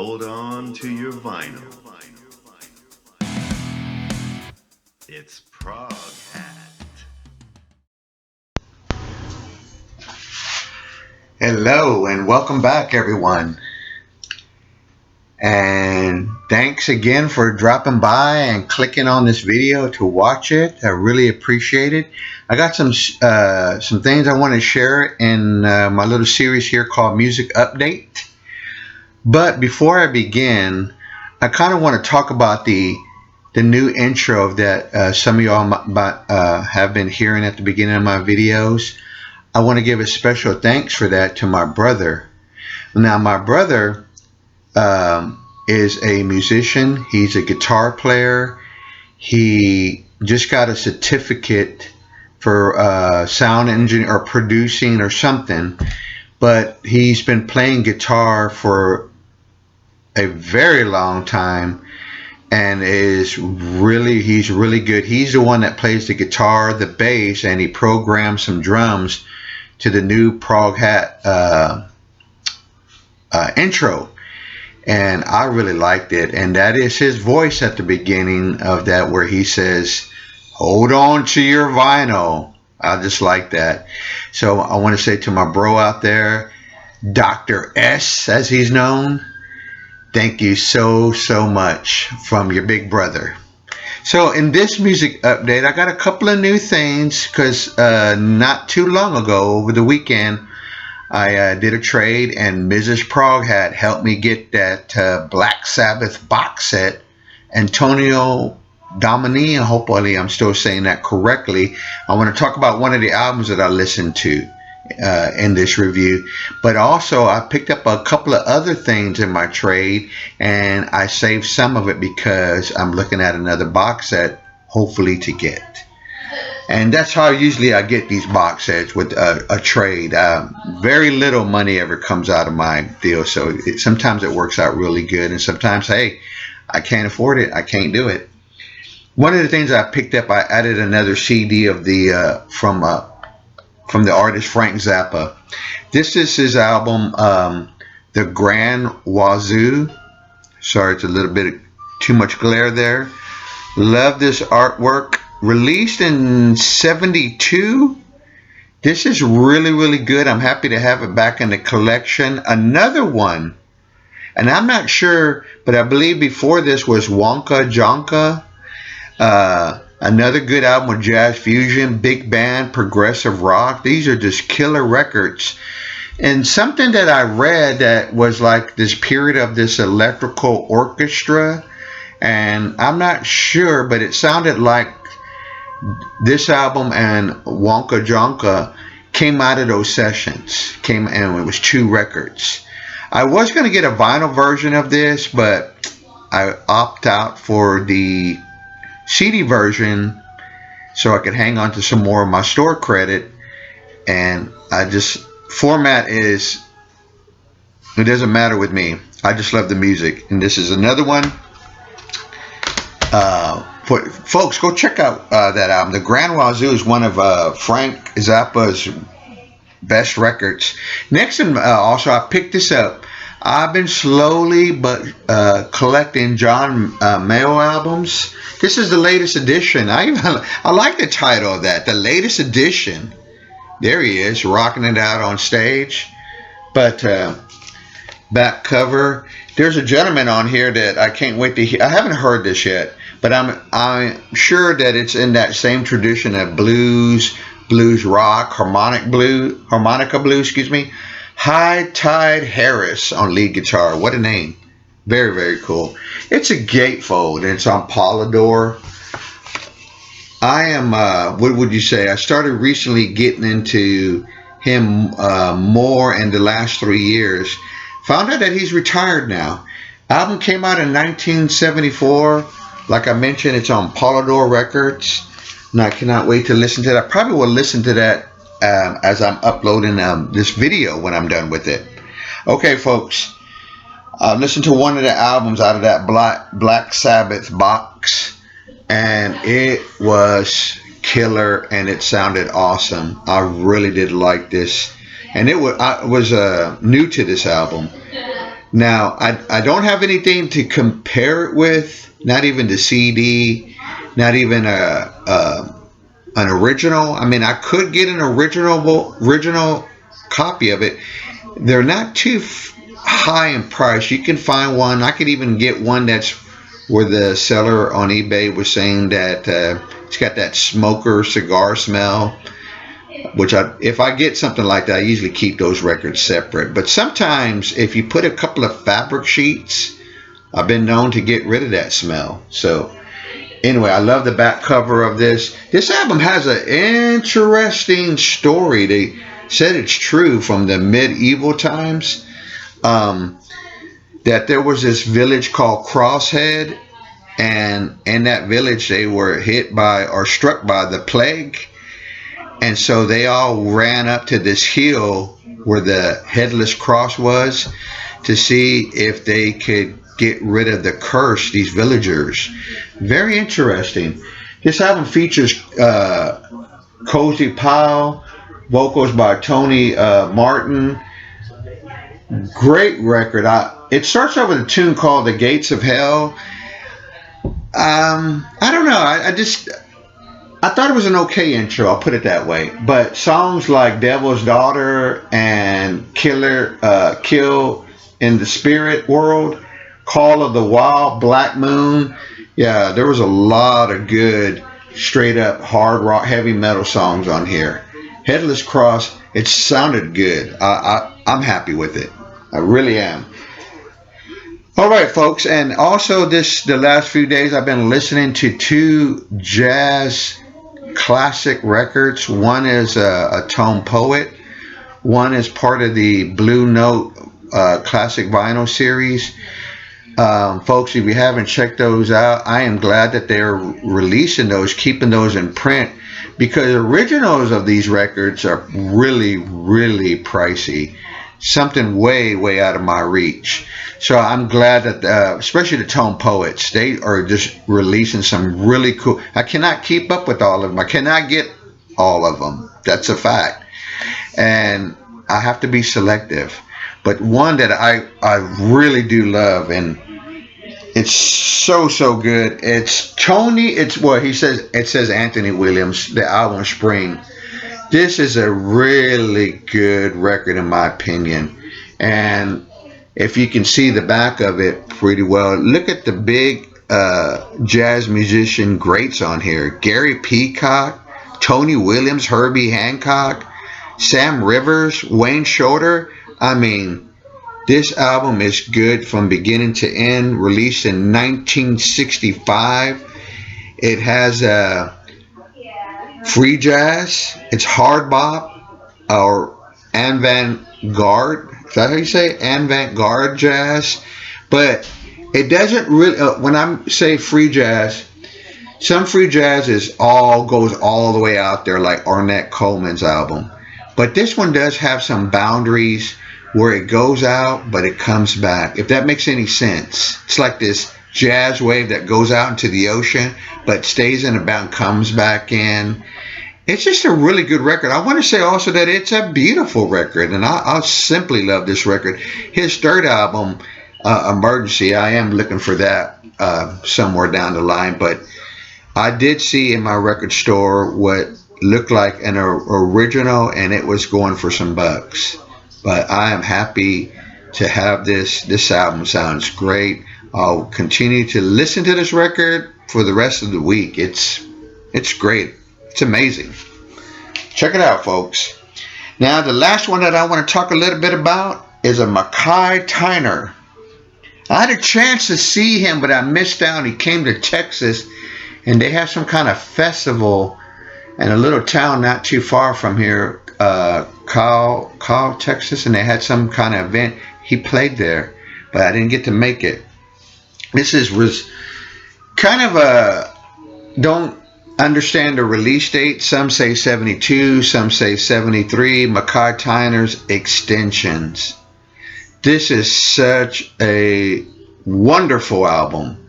Hold on to your vinyl. It's Prog Hat. Hello and welcome back, everyone. And thanks again for dropping by and clicking on this video to watch it. I really appreciate it. I got some things I want to share in my little series here called Music Update. But before I begin, I kind of want to talk about the new intro that some of y'all have been hearing at the beginning of my videos. I want to give a special thanks for that to my brother. Now, my brother is a musician. He's a guitar player. He just got a certificate for sound engineering or producing or something, but he's been playing guitar for a very long time and he's really good. He's the one that plays the guitar, the bass, and he programmed some drums to the new Prog Hat intro. And I really liked it, and that is his voice at the beginning of that where he says, "Hold on to your vinyl." I just like that. So I want to say to my bro out there, Dr. S as he's known, thank you so much from your big brother. So in this music update, I got a couple of new things because not too long ago, over the weekend, I did a trade and Mrs. Prog Hat helped me get that Black Sabbath box set. Antonio Domini, and hopefully I'm still saying that correctly. I want to talk about one of the albums that I listened to in this review, but also I picked up a couple of other things in my trade and I saved some of it because I'm looking at another box set hopefully to get. And that's how usually I get these box sets with a trade. Very little money ever comes out of my deal, so sometimes it works out really good, and sometimes, hey, I can't afford it, I can't do it. One of the things I picked up, I added another CD of the from the artist Frank Zappa. This is his album, The Grand Wazoo. Sorry, it's a little bit too much glare there. Love this artwork. Released in '72. This is really good. I'm happy to have it back in the collection. Another one, and I'm not sure, but I believe before this was Wonka Jonka. Another good album with jazz fusion, big band, progressive rock. These are just killer records. And something that I read that was like this period of this electrical orchestra, and I'm not sure, but it sounded like this album and Wonka Jonka came out of those sessions. And it was 2 records. I was going to get a vinyl version of this, but I opt out for the CD version so I could hang on to some more of my store credit. And format it doesn't matter with me. I just love the music. And this is another one. Folks, go check out that album. The Grand Wazoo is one of Frank Zappa's best records. Next, and also I picked this up. I've been slowly but collecting John Mayall albums. This is the latest edition. I like the title of that, the latest edition. There he is, rocking it out on stage. But back cover. There's a gentleman on here that I can't wait to hear. I haven't heard this yet, but I'm sure that it's in that same tradition of blues rock, harmonica blue, High Tide Harris on lead guitar. What a name. Very cool. It's a gatefold and it's on Polydor. I am, what would you say? I started recently getting into him more in the last 3 years. Found out that he's retired now. Album came out in 1974. Like I mentioned, it's on Polydor Records. And I cannot wait to listen to that. I probably will listen to that as I'm uploading this video when I'm done with it. Okay, folks. Listen to one of the albums out of that Black Sabbath box. And it was killer and it sounded awesome. I really did like this. And I was new to this album. Now, I don't have anything to compare it with, not even the CD, not even an original. I mean, I could get an original copy of it. They're not too high in price. You can find one. I could even get one that's where the seller on eBay was saying that it's got that smoker cigar smell. Which if I get something like that, I usually keep those records separate. But sometimes if you put a couple of fabric sheets, I've been known to get rid of that smell. So anyway, I love the back cover of this. This album has an interesting story. They said it's true from the medieval times, that there was this village called Crosshead, and in that village they were hit by or struck by the plague. And so they all ran up to this hill where the headless cross was to see if they could get rid of the curse, these villagers. Very interesting. This album features Cozy Powell, vocals by Tony Martin. Great record. It starts out with a tune called The Gates of Hell. I don't know. I thought it was an okay intro, I'll put it that way. But songs like Devil's Daughter and Kill in the Spirit World, Call of the Wild, Black Moon. Yeah, there was a lot of good, straight up hard rock, heavy metal songs on here. Headless Cross, it sounded good. I'm happy with it. I really am. All right, folks. And also the last few days I've been listening to two jazz classic records. One is a Tone Poet. One is part of the Blue Note classic vinyl series. Folks, if you haven't checked those out, I am glad that they're releasing those, keeping those in print, because originals of these records are really, really pricey. Something way, way out of my reach. So I'm glad that, especially the Tone Poets, they are just releasing some really cool. I cannot keep up with all of them. I cannot get all of them. That's a fact. And I have to be selective. But one that I really do love, and it's so good. It's Tony. It's what he says. It says Anthony Williams. The album Spring. This is a really good record in my opinion. And if you can see the back of it pretty well, look at the big jazz musician greats on here. Gary Peacock, Tony Williams, Herbie Hancock, Sam Rivers, Wayne Shorter. I mean, this album is good from beginning to end. Released in 1965. It has free jazz. It's hard bop or avant-garde. Is that how you say it? Avant-garde jazz. But it doesn't really. When I say free jazz, some free jazz goes all the way out there, like Ornette Coleman's album. But this one does have some boundaries where it goes out, but it comes back. If that makes any sense, it's like this jazz wave that goes out into the ocean, but stays in the bound, comes back in. It's just a really good record. I want to say also that it's a beautiful record, and I simply love this record. His third album, Emergency, I am looking for that somewhere down the line, but I did see in my record store what looked like an original, and it was going for some bucks. But I am happy to have this. This album sounds great. I'll continue to listen to this record for the rest of the week. It's great. It's amazing. Check it out, folks. Now, the last one that I want to talk a little bit about is a Mackay Tyner. I had a chance to see him, but I missed out. He came to Texas, and they have some kind of festival in a little town not too far from here, Kyle, Texas, and they had some kind of event. He played there, but I didn't get to make it. This was kind of don't understand the release date. Some say 72, some say 73. Mackay Tyner's Extensions. This is such a wonderful album.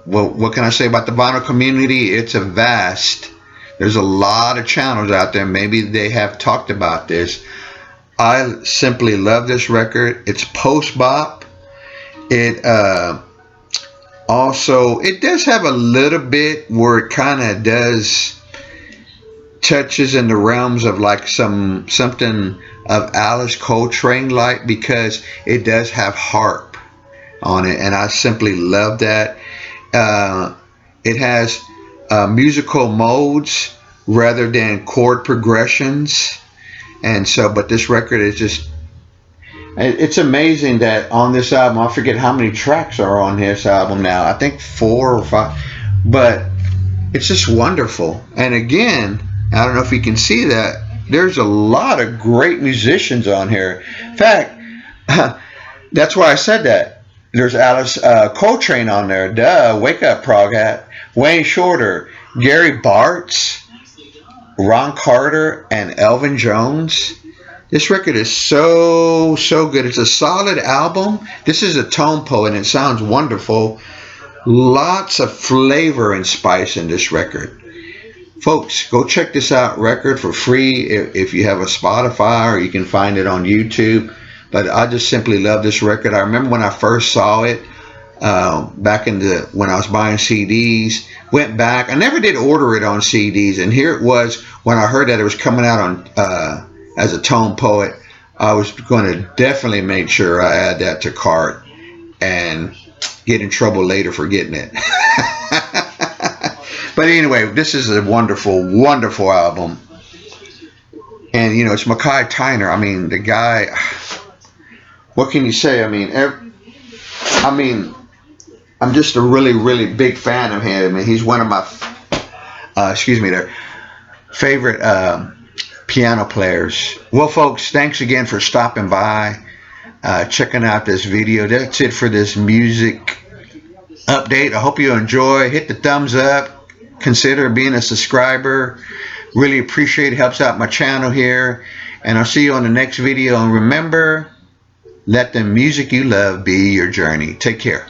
What can I say about the vinyl community? It's a vast. There's a lot of channels out there. Maybe they have talked about this. I simply love this record. It's post bop. It also, it does have a little bit where it kind of does touches in the realms of like something of Alice Coltrane like, because it does have harp on it, and I simply love that. It has musical modes rather than chord progressions, and so, but this record is just, it's amazing that on this album, I forget how many tracks are on this album now. I think 4 or 5, but it's just wonderful. And again, I don't know if you can see that, there's a lot of great musicians on here. In fact, that's why I said that. There's Alice Coltrane on there. Duh, Wake Up Prog Hat. Wayne Shorter, Gary Bartz, Ron Carter, and Elvin Jones. This record is so good. It's a solid album. This is a tone poet, and it sounds wonderful. Lots of flavor and spice in this record. Folks, go check this out record for free if you have a Spotify, or you can find it on YouTube. But I just simply love this record. I remember when I first saw it back when I was buying CDs. Went back. I never did order it on CDs, and here it was when I heard that it was coming out on as a tone poet. I was going to definitely make sure I add that to cart and get in trouble later for getting it. But anyway, this is a wonderful, wonderful album. And, you know, it's Mackay Tyner. I mean, the guy, what can you say? I mean, I'm just a really, really big fan of him. I mean, he's one of my, their favorite piano players. Well, folks, thanks again for stopping by, checking out this video. That's it for this music update. I hope you enjoy. Hit the thumbs up. Consider being a subscriber. Really appreciate it. Helps out my channel here. And I'll see you on the next video. And remember, let the music you love be your journey. Take care.